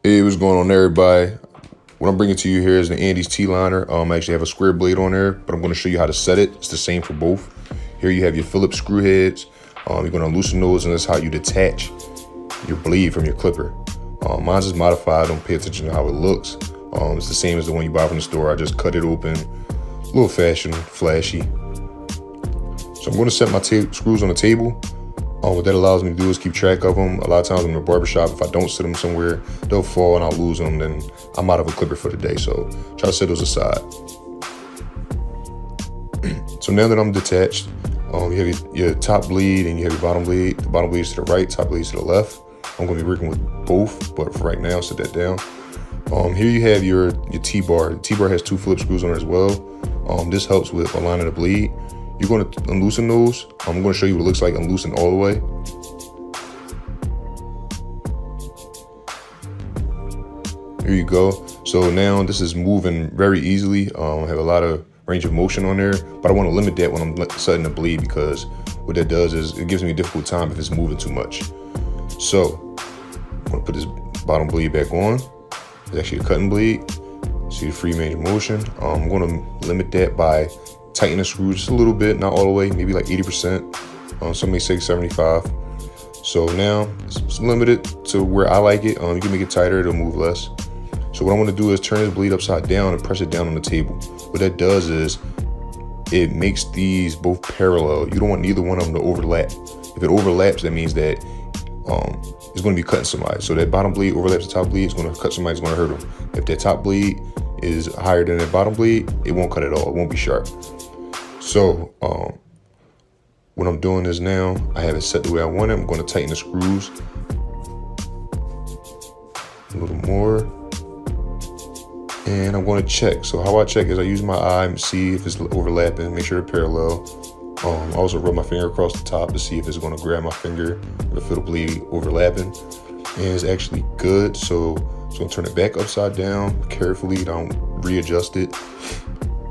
Hey, what's going on, everybody? What I'm bringing to you here is the Andis T-liner. I actually have a square blade on there, but I'm going to show you how to set it. It's the same for both. Here you have your Phillips screw heads. You're going to loosen those, and that's how you detach your blade from your clipper. Mine's is modified. Don't pay attention to how it looks. It's the same as the one you buy from the store. I just cut it open, a little fashion, flashy. So I'm going to set my screws on the table. What that allows me to do is keep track of them. A lot of times in the barbershop, if I don't set them somewhere, they'll fall and I'll lose them. Then I'm out of a clipper for the day. So try to set those aside. So now that I'm detached, you have your top bleed and you have your bottom bleed. The bottom bleed is to the right, top bleed is to the left. I'm going to be working with both, but for right now, set that down. Here you have your T-bar. The T-bar has 2 Phillips screws on it as well. This helps with aligning the bleed. You're going to unloosen those. I'm going to show you what it looks like unloosened all the way. Here you go. So now this is moving very easily. I have a lot of range of motion on there, but I want to limit that when I'm setting the bleed, because what that does is it gives me a difficult time if it's moving too much. So I'm going to put this bottom bleed back on. It's actually a cutting bleed. See the free range of motion. I'm going to limit that by tighten the screw just a little bit, not all the way, maybe like 80%. Some may say 75. So now it's limited to where I like it. You can make it tighter, it'll move less. So what I want to do is turn this bleed upside down and press it down on the table. What that does is it makes these both parallel. You don't want neither one of them to overlap. If it overlaps, that means that it's going to be cutting somebody. So that bottom bleed overlaps the top bleed, it's going to cut somebody, it's going to hurt them. If that top bleed is higher than that bottom bleed, it won't cut at all, it won't be sharp. So what I'm doing is now I have it set the way I want it. I'm going to tighten the screws a little more, and I'm going to check. So how I check is I use my eye and see if it's overlapping, make sure they're parallel. I also rub my finger across the top to see if it's going to grab my finger, if it'll bleed overlapping, and it's actually good. So I'm going to turn it back upside down carefully, don't readjust it.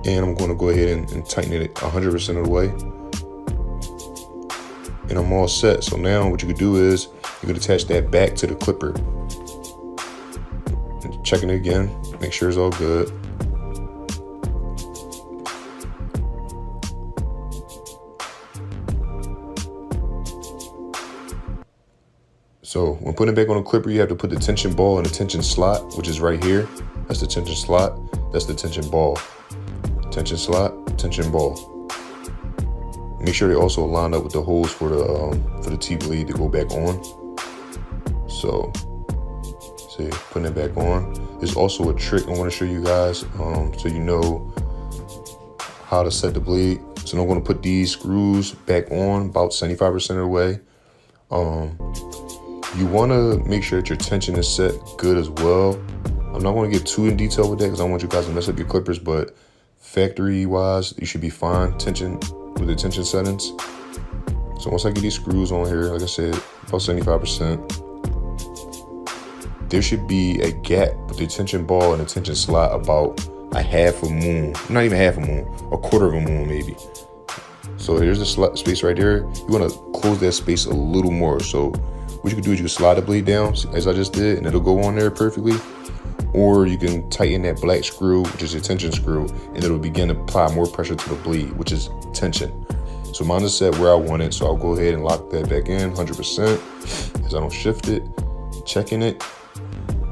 And I'm going to go ahead and tighten it 100% of the way. And I'm all set. So now what you can do is you can attach that back to the clipper. And checking it again, make sure it's all good. So when putting it back on the clipper, you have to put the tension ball in the tension slot, which is right here. That's the tension slot. That's the tension ball. Tension slot, tension ball. Make sure they also line up with the holes for the T-bleed to go back on. So, see, putting it back on. There's also a trick I want to show you guys, so you know how to set the bleed. So I'm going to put these screws back on about 75% of the way. You want to make sure that your tension is set good as well. I'm not going to get too in detail with that because I don't want you guys to mess up your clippers, but factory wise, you should be fine tension with the tension settings. So once I get these screws on here, like I said, about 75%, there should be a gap with the tension ball and the tension slot about a half a moon, not even half a moon, a quarter of a moon maybe. So here's the space right there. You want to close that space a little more. So what you can do is you can slide the blade down as I just did, and it'll go on there perfectly. Or you can tighten that black screw, which is your tension screw, and it'll begin to apply more pressure to the bleed, which is tension. So mine is set where I want it, so I'll go ahead and lock that back in 100% as I don't shift it. Checking it.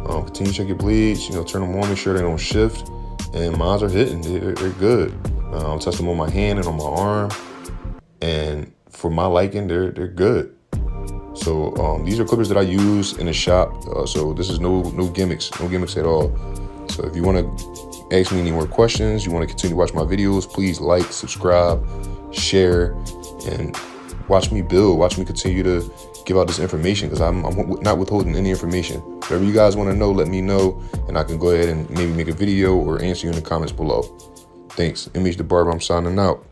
Continue to check your bleeds, turn them on, make sure they don't shift. And mine are hitting, they're good. I'll test them on my hand and on my arm. And for my liking, they're good. So these are clippers that I use in the shop. So this is no gimmicks at all. So if you want to ask me any more questions, you want to continue to watch my videos, please like, subscribe, share, and watch me build. Watch me continue to give out this information, because I'm not withholding any information. Whatever you guys want to know, let me know, and I can go ahead and maybe make a video or answer you in the comments below. Thanks. Image the Barber, I'm signing out.